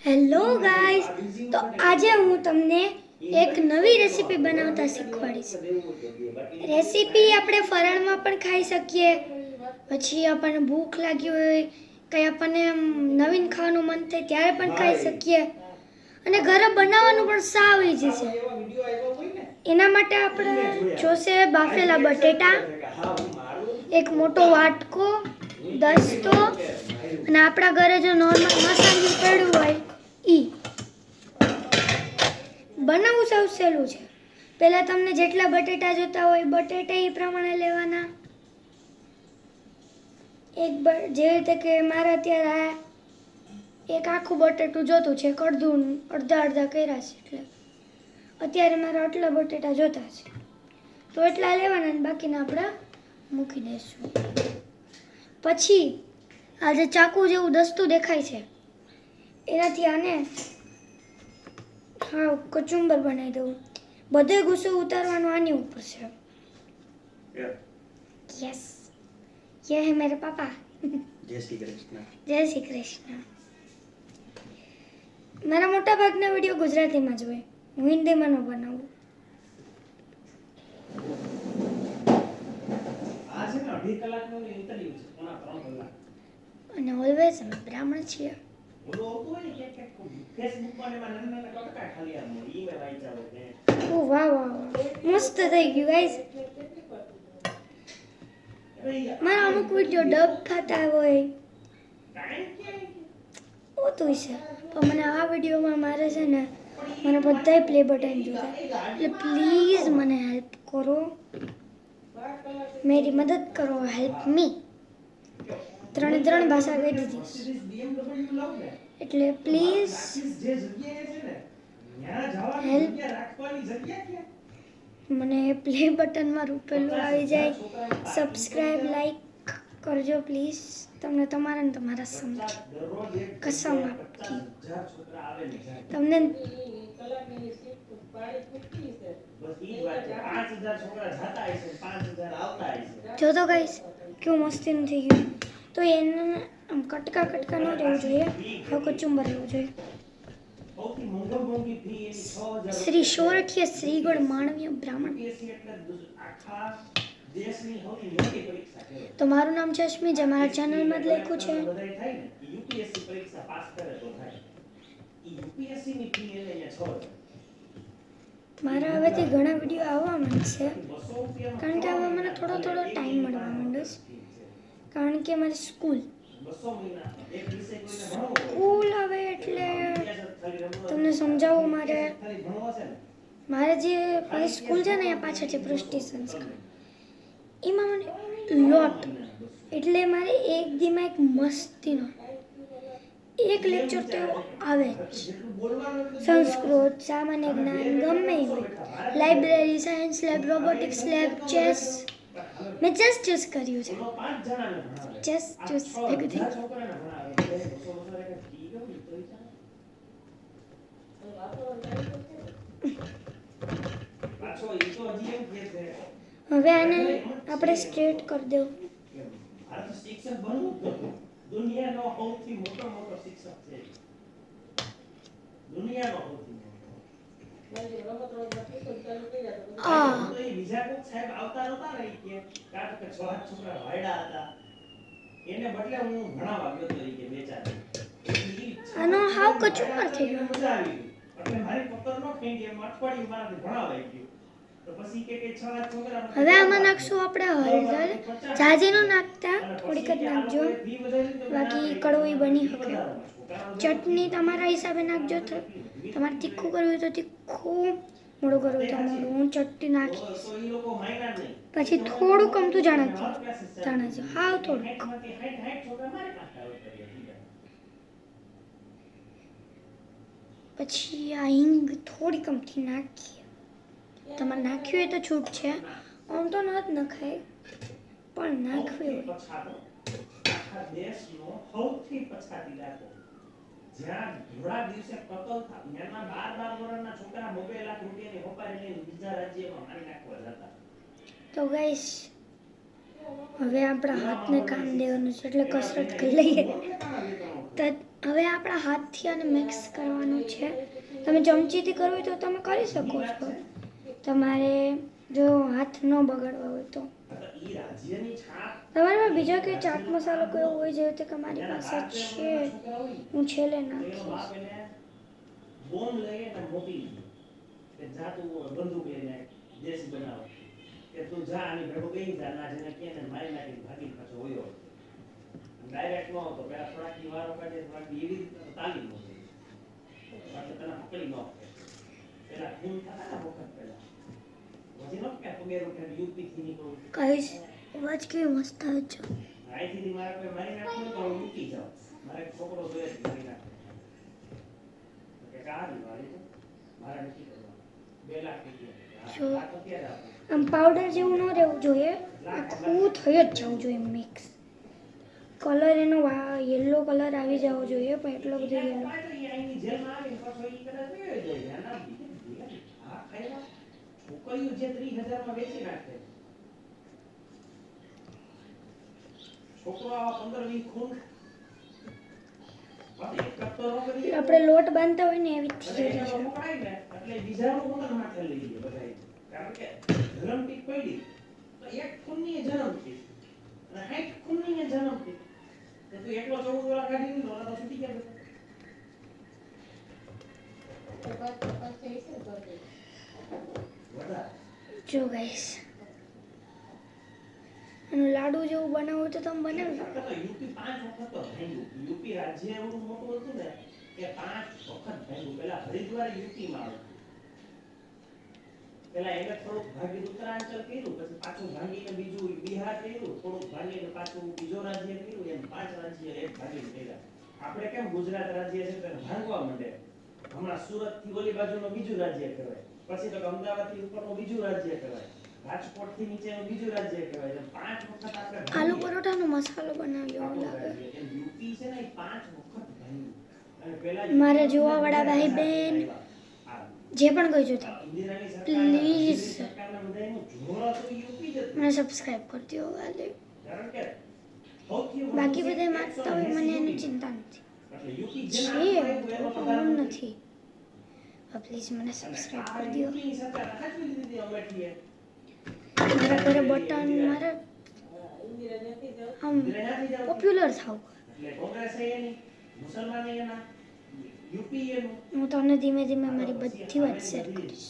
Hello guys, તો આજે હું તમને એક નવી રેસીપી બનાવતા શીખવાડીશ. રેસીપી આપણે ફરાળમાં પણ ખાઈ શકીએ, પછી આપણને ભૂખ લાગી હોય, કંઈ આપણને નવીન ખાવાનું મન થાય ત્યારે પણ ખાઈ શકીએ, અને ઘરે બનાવવાનું પણ સાવ ઈઝી છે. એના માટે આપણે જોશે બાફેલા બટેટા, એક મોટો વાટકો, દસ્તો, અને આપણા ઘરે જો નોર્મલ મસાલું પડ્યું હોય ઈ. બનાવવું સૌ સહેલું છે. પહેલાં તમને જેટલા બટેટા જોતા હોય બટેટા એ પ્રમાણે લેવાના. જે રીતે કે મારે અત્યારે એક આખું બટેટું જોતું છે, અડધા અડધા કર્યા છે, એટલે અત્યારે મારે આટલા બટેટા જોતા છે, તો એટલા લેવાના અને બાકીના આપણે મૂકી દઈશું. પછી આ જે ચાકુ જેવું દસ્તું દેખાય છે એનાથી આને હા કચુંબર બનાવી દઉં. બધે ગુસ્સો ઉતારવાનો આની ઉપર છે. યસ, ये है मेरे पापा. जय श्री कृष्ण. જય શ્રી કૃષ્ણ. મારા મોટા ભાગના વિડીયો ગુજરાતીમાં જ હોય, હું હિન્દીમાં ન બનાવું. આ છે ને 2.5 કલાકનું ઉતર્યું છે, પોણા 3 કલાક. અને ઓલવેઝ અમે બ્રાહ્મણ છીએ. ઓલો હોતું હોય ને કે ફેસબુકમાં ને એમાં નાના કટકા ખાલી આમ ઈમેલ આવી જાવ કે ઓ વાહ વાહ વાહ, મસ્ત થઈ ગયું ગાઈસ. મારા અમુક વિડીયો ડબ થતા હોય હોતું છે, પણ મને આ વિડીયોમાં મારે છે ને મને બધાય પ્લે બટન જોતા, એટલે પ્લીઝ મને હેલ્પ કરો, मेरी मदद करो, हेल्प मी. ત્રણ ભાષા કહી દીધી, એટલે પ્લીઝ જે જગ્યાએ છે ને ત્યાં જવાની હેલ્પ. જગ્યા રાખવાની જગ્યા ક્યાં? મને પ્લે બટનમાં રૂપેલું આવી જાય, સબસ્ક્રાઇબ લાઈક કરજો પ્લીઝ. તમને તમારા ને તમારા સમજો, કસમ આપકી. તમને બસ ઈ વાત છે. 5000 છોકરા જાતા હશે, 5000 આવતા હશે. જો તો ગાઈસ કેવું મસ્તીનું થઈ ગયું. તો એને આમ કટકા ન રહેવું જોઈએ, હવે કચુંબર રહેવું જોઈએ. સૌથી મોંઘી ફી એની 6000 શ્રી સોરઠિયા શ્રીગઢ માનવીય બ્રાહ્મણ. યુપીએસસી એટલે આખા દેશની સૌથી મોટી પરીક્ષા છે. તો મારું નામ છે અશ્મી, જે મારા ચેનલમાં જ લખ્યું છે. બધાય થાય ને યુપીએસસી પરીક્ષા પાસ કરે તો થાય. ઈ યુપીએસસી ની ફી એને અહીંયા 6000. મારા હવેથી ઘણા વિડીયો આવવા માંડશે, કારણ કે હવે મને થોડો ટાઈમ મળવા માંડ્યો છે, કારણ કે મારી સ્કૂલ હવે એટલે તમને સમજાવું. મારે જે મારી સ્કૂલ છે ને અહીંયા પાછળ છે પૃષ્ટિ સંસ્કાર, એમાં મને લોટ, એટલે મારે એક દીમાં એક મસ્તીનો એક લેક્ચર તો આવે જ. સંસ્કૃત, સામાન્ય જ્ઞાન, ગમે એ હોય, library, science lab, robotics lab, chess. મેં ચેસ ચૂઝ કર્યું છે, ચેસ ચૂઝ everything. હવે આને આપણે સ્ટ્રેટ કરી દેવું. શિક્ષક બનવું દુનિયાનો સૌથી મોટો શિક્ષક છે. દુનિયાનો સૌથી બીજા કોઈક સાહેબ આવતા નહોતા ને કે કારણ કે 6 છોકરા વાયડા હતા, એને બદલે હું ભણાવવા ગયો તો કે બે ચાર. આનો હાવ કચુંબર થઈ ગયો. મજા આવી એટલે મારી પકડ નો થઈ કે અઠવાડિયું મારાથી ભણાવાઈ ગયું. તો પછી કે 6 છોકરા હવે આમાં નાખશું આપણે હળદર. જાજી નો નાખતા, થોડીક જ નાખજો, બાકી કડવી બની શકે. ચટણી તમારા હિસાબે નાખજો, તમારે તીખું કરવું હોય તો તીખું, મોડું કરવું હોય તો મોડું. હું ચટણી નાખીશ, પછી થોડુંક અમથું જાણજો, હાવ થોડુંક. પછી આ હિંગ થોડીક અમથી નાખીએ. તમારે નાખ્યું હોય તો છૂટ છે, આમ તો ન જ નખાય, પણ નાખવી હોય. દેશનો સૌથી પછાત ઇલાકો, જ્યાં થોડા દિવસે કતલ થા, ત્યાંના 12 વર્ષના છોકરા 90 લાખ રૂપિયાની હોપારી લઈને બીજા રાજ્યમાં મારી નાખવા જતા. તો ગાઈસ હવે આપણા હાથને કામ દેવાનું છે, એટલે કસરત કરી લઈએ. તો હવે આપણા હાથથી આને મિક્સ કરવાનું છે. તમે ચમચીથી કરવું હોય તો તમે કરી શકો છો. તમારે જો હાથ ન બગાડવા હોય તો ઈ રાજ્યની છાપ તમારે પાસે બીજો કે ચાટ મસાલો કોઈ હોય જેવો તે કે મારી પાસે છે, હું છેલ્લે એનો નાખીશ. બાપ એને બોમ્બ લઈને મોકલી દીધો કે જા તું બંદૂક લઈને દેશ બનાવ કે તું જા આની ભેગો બેસી જા ના જેને કે મારી નાખી ભાગી પાછો હોયો ડાયરેક્ટ નો હતો પેલા થોડાક દી વારો કાઢે થોડાક દી એવી રીતે તાલીમ હતી એટલે તને પકડી નો પેલા ખૂન થતા વખત પેલા પછી નો કે પગે રૂપે યુપી થી નીકળું કહીશ અવાજ કેવી મસ્ત આવે છે. અહીંથી મારે કોઈ મારી નાખવું તો હું મૂકી જાઉં મારે એક છોકરો જોઈએ છે મારી નાખવો કે કાઢી વાળી તો મારે નથી કરવાનું 2 લાખ રૂપિયા જો. આ તો ક્યારે આપો આમ પાવડર જેવું ન રહેવું જોઈએ, આખું થઈ જ જવું જોઈએ મિક્સ. કલર એનો યલો કલર આવી જવો જોઈએ, પણ એટલો બધો યલો અહીંની જેલમાં આવીને પાછો ઈ કદાચ વયો જાય આના આ ખાઈલા છોકરીઓ જે 30,000 માં વેચી નાખે છોકરો આવા 15-20 ખૂન આપણે લોટ બાંધતા હોય ને એવી જ થઈ જાય છે. એટલે બીજાનું મગજ માથે લઈ લે બધાય કારણ કે જન્મથી પડી તો એક ખૂનની જન્મથી અને 60 ખૂનની જન્મથી તો તું એકલો 14 વાળા કાઢી દીધો તો છૂટી ગયા બધા જો ગાઈસ એનું લાડુ જેવું બનાવવું હોય તો તમે બનાવી શકો. યુપી 5 વખત તો ભાંગ્યું યુપી રાજ્ય એવું મોટું હતું ને કે 5 વખત ભાંગ્યું પેલા હરિદ્વાર યુપી માં આવ્યું પેલા એને થોડુંક ભાગી ઉત્તરાંચલ કર્યું પછી પાછું ભાંગીને બીજું બિહાર કર્યું થોડુંક ભાંગીને પાછું બીજો રાજ્ય કર્યું એમ 5 રાજ્ય એક ભાગીને કર્યા આપણે કેમ ગુજરાત રાજ્ય છે તો ભાંગવા માંડે હમણાં સુરત થી ઓલી બાજુનો બીજું રાજ્ય કહેવાય પછી તો અમદાવાદ થી ઉપરનું બીજું રાજ્ય કહેવાય રાજકોટ થી નીચેનું બીજું રાજ્ય કહેવાય 5 વખત આપણે આલુ પરોઠાનો મસાલો બનાવ્યો લાગે. યુપી છે ને 5 વખત ભાંગ્યું અને પેલા મારે જોવા વાળા ભાઈ બહેન જે પણ કોઈ જોતા પ્લીઝ મને સબસ્ક્રાઇબ કરી દો. બાકી બધા માંગતા હોય મને એની ચિંતા નથી, છે પ્રોબ્લેમ નથી. પ્લીઝ મને સબસ્ક્રાઇબ કરી દો. મારા ઘરે બટન મારે આમ પોપ્યુલર થાવ. હું તમને ધીમે ધીમે મારી બધી વાત શેર કરીશ.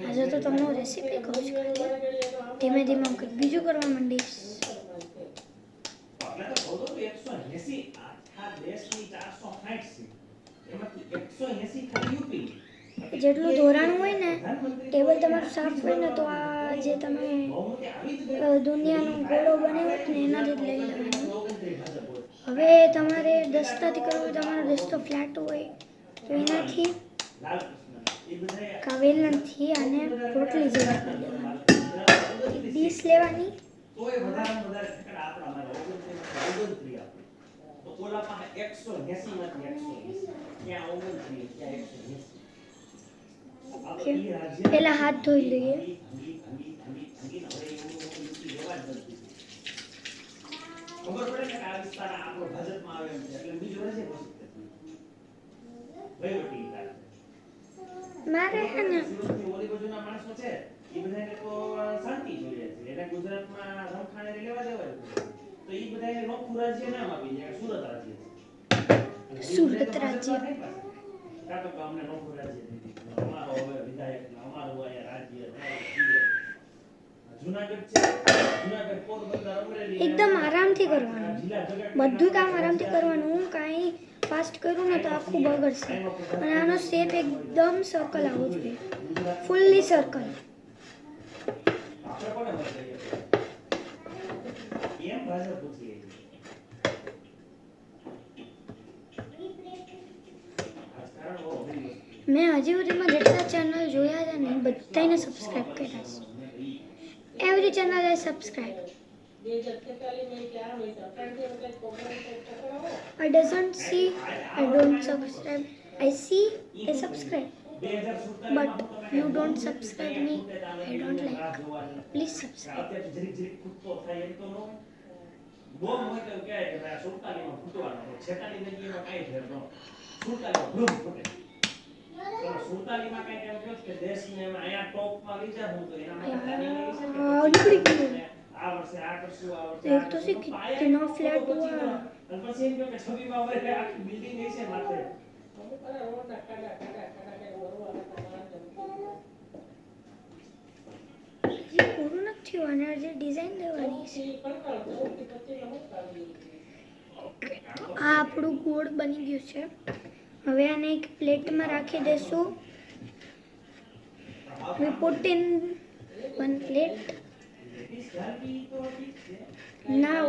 આજે તો તમને હું રેસીપી કહું છું, ધીમે ધીમે હું કંઈક બીજું કરવા માંડીશ. જેટલું ધોરાણું હોય ને ટેબલ તમારું સાફ હોય ને તો આ જે તમે દુનિયાનો ગોળો બનાવ્યો ને એનાથી જ લઈ લેવાનું. હવે તમારે દસ્તાથી કરવું હોય, તમારો દસ્તો ફ્લેટ હોય તો એનાથી કાવેલણથી આને રોટલી જેવા કરી દેવાની. ડીશ લેવાની પેલા હાથ ધોઈ લઈએ. ખબર પડે કે આ વિસ્તાર આપણો ભાજપમાં આવે એમ છે એટલે બીજું રહેશે વહીવટી મારે હે ને સુરતની ઓલી બાજુના માણસો છે એ બધાને તો શાંતિ જોઈએ છે એને ગુજરાતમાં રમખાણે લેવા દેવા તો એ બધાને નોખું રાજ્ય નામ આપી દે સુરત રાજ્ય સુરત રાજ્ય કાતો કે અમને નોખું રાજ્ય દીધી અમારો હવે વિધાયક અમારું અહીંયા રાજ્ય જુનાગઢ છે જુનાગઢ પોરબંદર અમરેલી એકદમ આરામથી કરવાનું, બધું કામ આરામથી કરવાનું. હું કાંઈ ફાસ્ટ કરું ને તો આખું બગડશે. અને આનો શેપ એકદમ સર્કલ આવવો જોઈએ, ફૂલ્લી સર્કલ. આપણે કોને મત લઈએ એમ ભાષા પૂછીએ રાજકારણ બહુ અઘરી વસ્તુ. મેં હજી સુધીમાં જેટલા ચેનલ જોયા છે ને એ બધાને સબસ્ક્રાઈબ કર્યા છે. Every channel I subscribe. I doesn't see, I don't subscribe. I see, I subscribe. But you don't subscribe me, I don't like. Please subscribe. Bomb હોય તો કહે કે ભાઈ 47 માં ફૂટવાનો તો 46 ની જગ્યાએ કાંઈ ફેર ન 47 ભૂમ ફૂટે તો 47 માં કાંઈ એમ કહો કે દેશને એમાં અહીંયા ટોપમાં લઈ જા હું તો એના માટે પ્લાનિંગ એવી છે કે આ વર્ષે આ કરશું આ વર્ષે एक तो से कितना फ्लैट हुआ है। અને પછી એમ કહો કે 26 માં હવે આખી બિલ્ડિંગ હશે માથે ये પૂરું નથી થયું અને જે ડિઝાઇન દેવાની છે ઓકે તો આ આપણું ગોળ બની ગયું છે હવે આને એક પ્લેટમાં રાખી દેશું we put in one plate now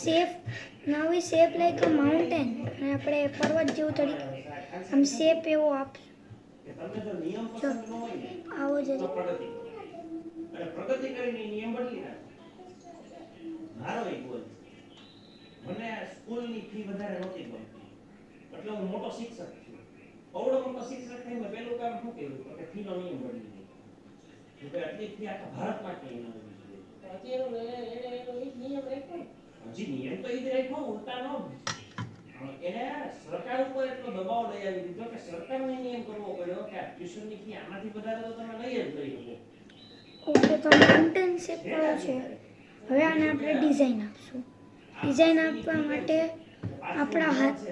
shape now we shape like a mountain અને આપણે પર્વત જેવું થોડીક આમ શેપ એવો આપ કે તમને જો નિયમ પસંદ ન હોય ને આવો તો જરી પ્રગતિ અને પ્રગતિ કરીને નિયમ બદલી નાખો મારો એક ગોલ મને સ્કૂલની ફી વધારે નહોતી ગમતી એટલે હું મોટો શિક્ષક છું અવડો મોટો શિક્ષક થઈને મેં પહેલું કામ શું કર્યું તો કે ફીનો નિયમ બદલી દીધો કે આટલી ફી આખા ભારતમાં ક્યાંય ન હોવી જોઈએ હજી નિયમ તો એ જ રાખ્યો ઉલટા ન એને સરકાર ઉપર એટલો દબાવ લઈ આવી દીધો કે સરકારને નિયમ કરવો પડ્યો કે આ ટ્યુશનની ફી આમાંથી વધારે તો તમે લઈ જ લઈ શકો ઓકે તો માઉન્ટેન શેપ વાળો છે હવે આને આપણે ડિઝાઇન આપશું ડિઝાઇન આપવા માટે આપણા હાથ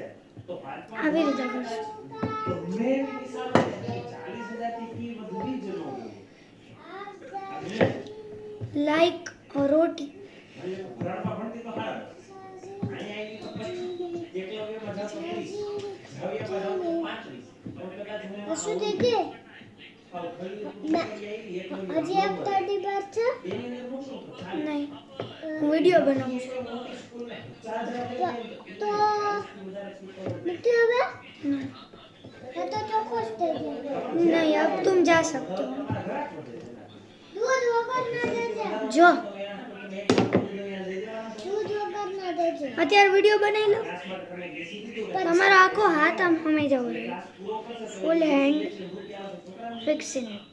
તો પાંચમા આવી રીતે કરશું ગમે એવી નિશાળો 40,000 થી ફી વધવી જ ન જોઈએ લાઈક રોટી અને ભરણમાં ભણતી તો હાર અહીંયા આવી તો 25 એકલવ્યમાં જાવ તો 30 જાવ્યામાં જાવ તો 35 અને કદાચ હું શું દેખે હજી એક તાડી બાર છે નહીં હું વિડિયો બનાવું છું તો मिट्टी હવે नहीं तो खुश થઈ गया नहीं अब तुम जा सकते हो दूध वगैरह ना देजे जो दूध वगैरह ना देजे અત્યારે વિડિયો બનાવી લો તમારો આખો હાથ આમ હમે જવો જોઈએ ફૂલ હેન્ડ ફિક્સિંગ ઇટ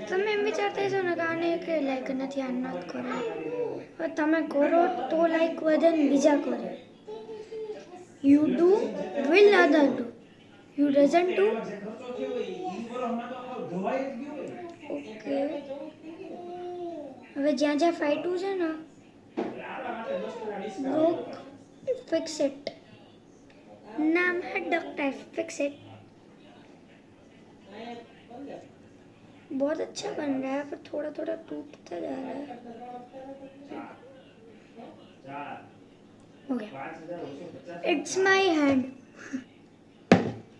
તમે એમ વિચારતા છો ને કે આને કે લાઈક નથી આ નથી કરો હવે તમે કરો તો લાઈક વધે ને બીજા કરે you do will other do you doesn't do okay હવે જ્યાં જ્યાં ફાઈટું છે ને બ્રોક ફિક્સ ઇટ नाम है डॉक्टर फिक्स इट बहुत अच्छा बन रहा है पर थोड़ा थोड़ा टूटता जा रहा है हो गया it's my hand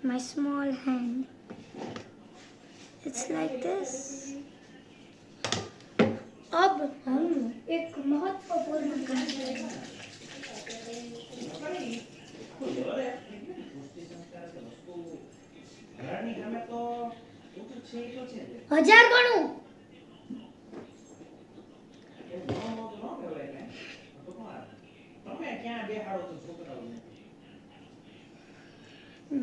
my small hand it's like this अब हम एक महत्वपूर्ण काम करेंगे हजार ગણું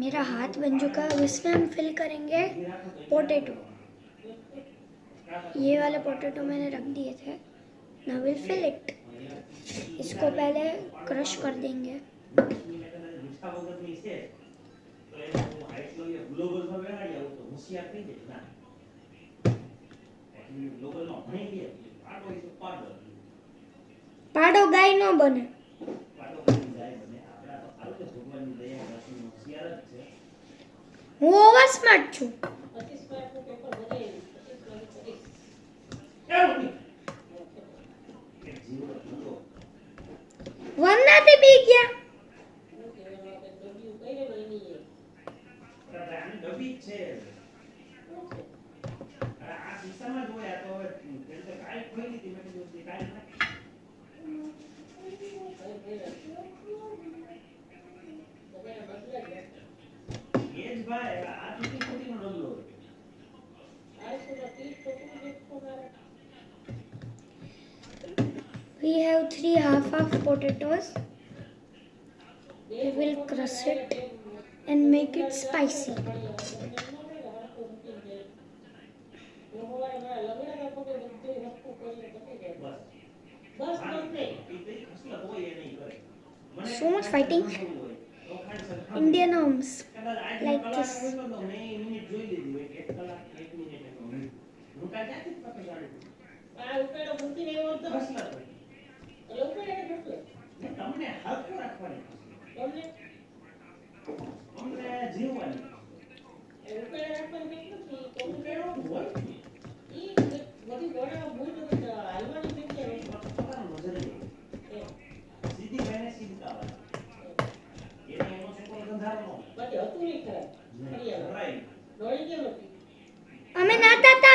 मेरा हाथ बन चुका है इसमें हम फिल करेंगे पोटैटो ये वाले पोटैटो मैंने रख दिए थे नाउ विल फिल इट इसको पहले क्रश कर देंगे પાડો ગાય નો બને હું ઓવર સ્માર્ટ છું વંદાથી બી ગયા We have 3 half potatoes. We will crush it. and make it spicy. So much fighting. Indian arms like this. તમને હરખું રાખવાની અમને જીવવાની ઉકેલો હોય સીધી બેને સીધકાવા એને એનો છોકરો ગંધારો અમે નાતા હતા.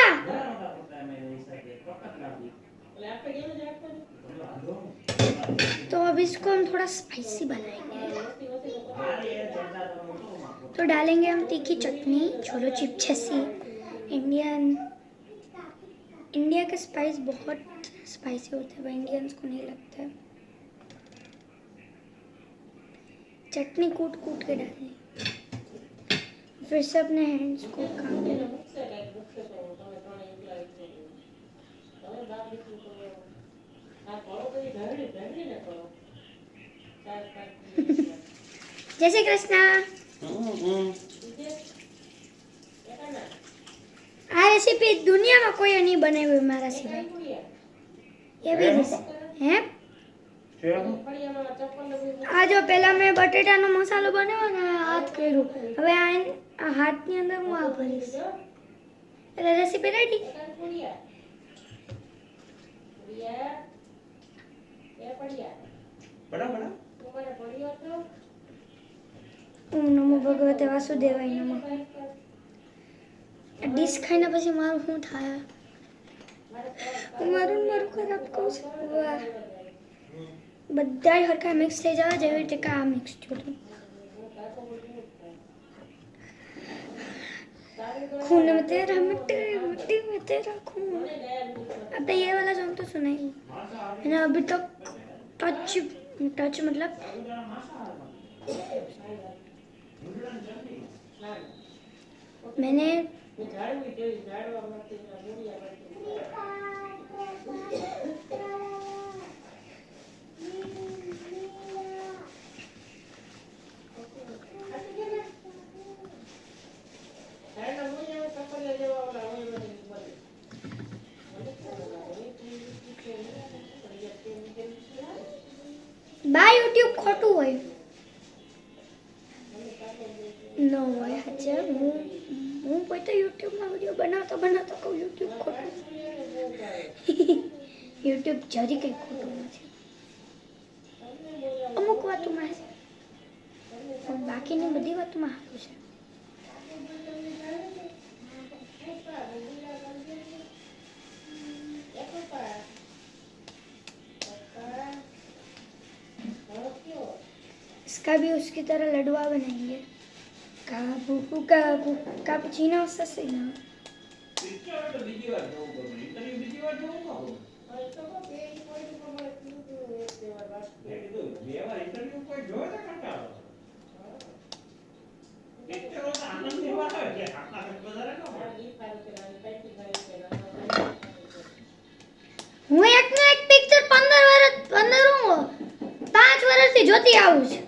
तो अब इसको हम थोड़ा स्पाइसी बनाएंगे. तो डालेंगे हम तीखी चटनी, छोलो चिप जैसी. इंडिया के स्पाइस बहुत स्पाइसी होते हैं, इंडियंस को नहीं लगता है. चटनी कूट कूट के डालनी, फिर से अपने हैंड्स को काम देना. जय श्री कृष्ण. આ રેસીપી દુનિયામાં કોઈ નહીં બનાવી મારા સિવાય. એવી હે આ જો પહેલા મેં બટેટાનો મસાલો બનાવ્યો ને હાથ કર્યું, હવે આ હાથની અંદર હું આ ભરીશ. એટલે રેસીપી રેડી. ઓમ નમો ભગવતે વાસુદેવાય નમઃ. ડીશ ખાઈને પછી મારું શું થાય? હું મારું ખરાબ કહું છું. વાહ, બધા હરખા મિક્સ થઈ જવા જેવી રીતે આ મિક્સ થયું. खून में तेरा मिट्टी मिट्टी में तेरा खून. अब ये वाला सॉन्ग तो सुना ही मैंने अभी तक. टच मतलब मैंने બા યુટ્યુબ ખોટું હોય ન હોય. હાચે હું પોતે યુટ્યુબમાં વિડીયો બનાવતો કહું યુટ્યુબ ખોટું. યુટ્યુબ જરી કંઈ ખોટું નથી, અમુક વાતોમાં છે પણ બાકીની બધી વાતોમાં સારું છે. इसका भी उसकी तरह लडुआ बनाएंगे. काबू काबू कापुचीनो ससीनो. હું એકનો એક પિક્ચર 5 વર્ષથી જોતી આવું છું.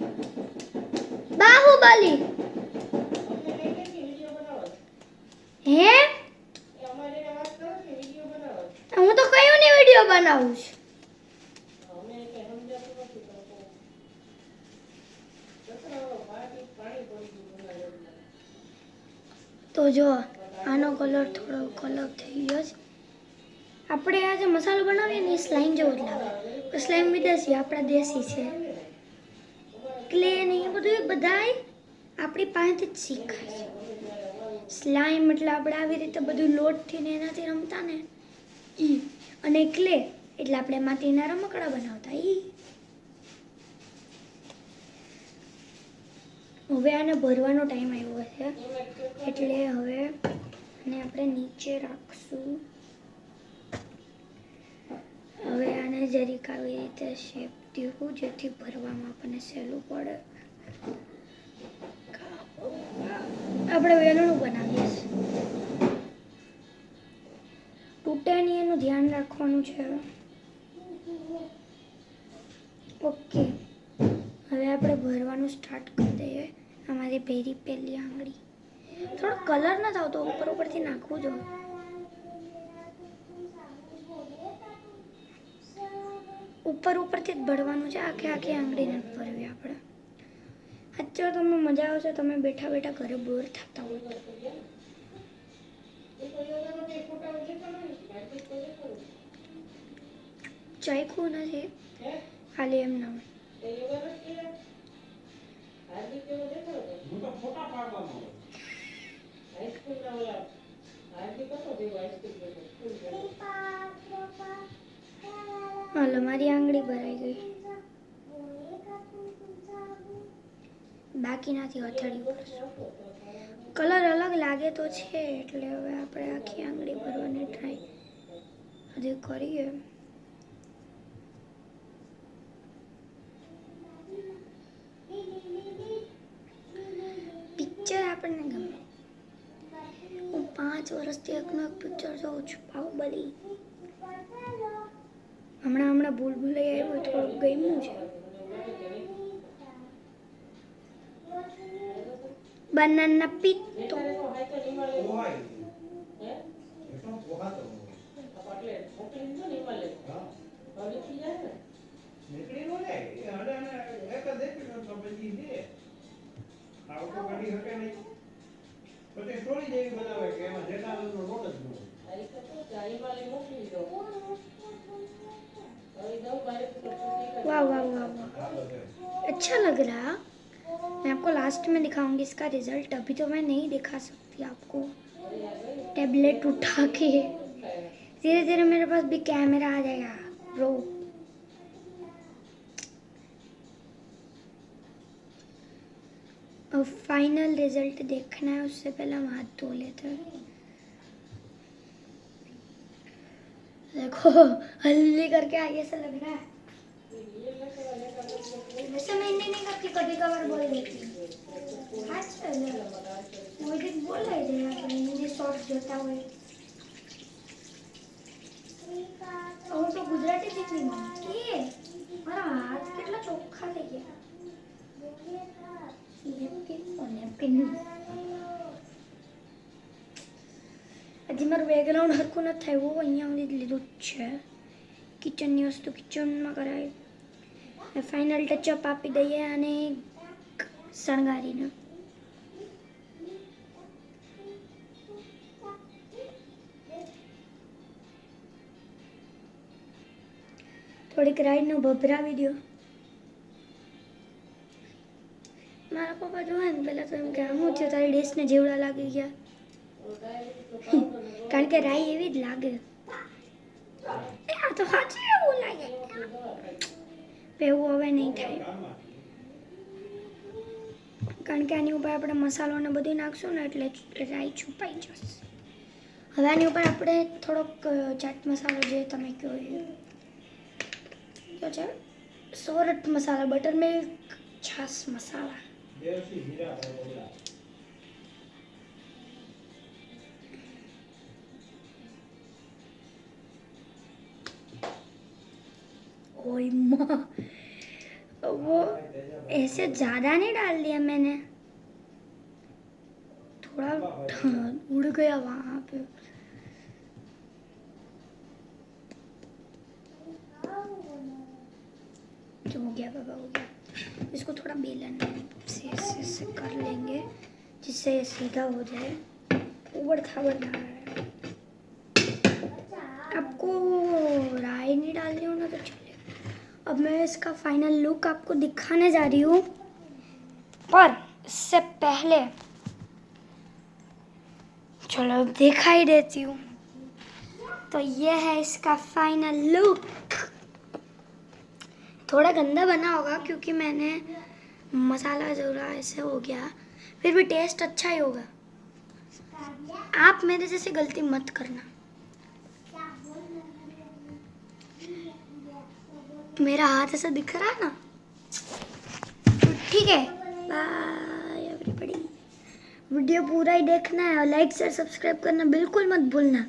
બાહુબલી. હે હું તો કયો ને વિડિયો બનાવું છું. તો જો આનો કલર થોડો અલગ થઈ ગયો છે. આપણે આ જે મસાલો બનાવીએ ને એ સ્લાઈમ જેવો જ લાગે. સ્લાઈમ વિદેશી, આપણા દેશી છે. ક્લે ને એ બધું બધાય આપણી પાસેથી જ શીખાય છે. સ્લાઈમ એટલે આપણે આવી રીતે બધું લોટથી ને એનાથી રમતા ને ઈ, અને ક્લે એટલે આપણે માટીના રમકડા બનાવતા ઈ. હવે આને ભરવાનો ટાઈમ આવ્યો છે એટલે હવે આને આપણે નીચે રાખશું. હવે આને જરીક આવી રીતે શેપ દેવું જેથી ભરવામાં આપણને સહેલું પડે. આપણે વેલણું બનાવીએ છીએ. તૂટે નહીં એનું ધ્યાન રાખવાનું છે. ઓકે, હવે આપણે ભરવાનું સ્ટાર્ટ કરી દઈએ. અમારી પહેલી આંગળી થોડો કલર ન થાવ તો ઉપરથી નાખવું જોઈએ. ઉપરથી જ ભરવાનું છે, આખી આંગળી નથી ભરવી આપણે. જો તમને મજા આવશે, તમે બેઠા બેઠા ઘરે બોર થતા હોય તો. ચાખ્યું નથી, ખાલી એમ ના હાલો, મારી આંગળી ભરાઈ ગઈ. બાકી નથી, હથેળી પર કલર અલગ લાગે તો છે, એટલે હવે આપણે આખી આંગળી ભરવાની ટ્રાય હજી કરીએ. પિક્ચર આપણને ગમે. હું 5 વર્ષથી એકનો એક પિક્ચર જોઉં છું, બાહુબલી. હમણાં ભૂલભુલૈયા આવ્યું, થોડુંક ગમ્યું છે. બનાના પીતો वाह वाह वाह वाह, अच्छा लग रहा. मैं आपको लास्ट में दिखाऊंगी इसका रिजल्ट. अभी तो मैं नहीं दिखा सकती आपको. टैबलेट उठा के धीरे धीरे मेरे पास भी कैमरा आ जाएगा ब्रो. अब फाइनल रिजल्ट देखना है, उससे पहले हम हाथ धो लेते हैं. देखो हल्दी करके आगे से लग रहा है. वैसे मैं नहीं करती, कभी कभार बोल देती हूँ. मुझे बोल रहे थे આપણે હિન્દી શોર્ટ જોતા હોય. હું તો ગુજરાતી શીખી કે મારા હાથ કેટલા ચોખ્ખા થઈ ગયા. હજી મારું બેકગ્રાઉન્ડ હરખું નથી થયું, અહીંયા સુધી લીધું જ છે. કિચનની વસ્તુ કિચનમાં કરાય. ફાઇનલ ટચઅપ આપી દઈએ અને શણગારીને. થોડીક રાઈડનો ભભરાવી દો. મારા પપ્પા જોવે ને પહેલાં તો એમ કે આમ છે તારી ડ્રેસને જેવડા લાગી ગયા. કારણ કે રાઈ એવી જ લાગે. આ તો સાચું એવું લાગે. એવું હવે નહીં થાય, કારણ કે આની ઉપર આપણે મસાલો ને બધું નાખશું ને એટલે રાઈ છુપાઈ જશે. હવે આની ઉપર આપણે થોડોક ચાટ મસાલો જે તમે કહો છે, સોરઠ મસાલા, બટર મિલ્ક, છાશ મસાલા. ओए माँ, वो ऐसे ज़्यादा नहीं डाल दिया मैंने, थोड़ा उड़ गया वहाँ पे. जो हो गया बाबा, हो गया. इसको थोड़ा बेलन से ऐसे कर लेंगे जिससे सीधा हो जाए. उबड़ खाबड़ ना रहा. आपको राई नहीं डालनी हो ना तो चले. अब मैं इसका फाइनल लुक आपको दिखाने जा रही हूँ, पर इससे पहले चलो अब दिखाई देती हूँ. तो ये है इसका फाइनल लुक. थोड़ा गंदा बना होगा क्योंकि मैंने मसाला जोड़ा, ऐसे हो गया. फिर भी टेस्ट अच्छा ही होगा. आप मेरे जैसे गलती मत करना. मेरा हाथ ऐसा दिख रहा है ना, तो ठीक है. By everybody. वीडियो पूरा ही देखना है और लाइक शेयर सब्सक्राइब करना बिल्कुल मत भूलना।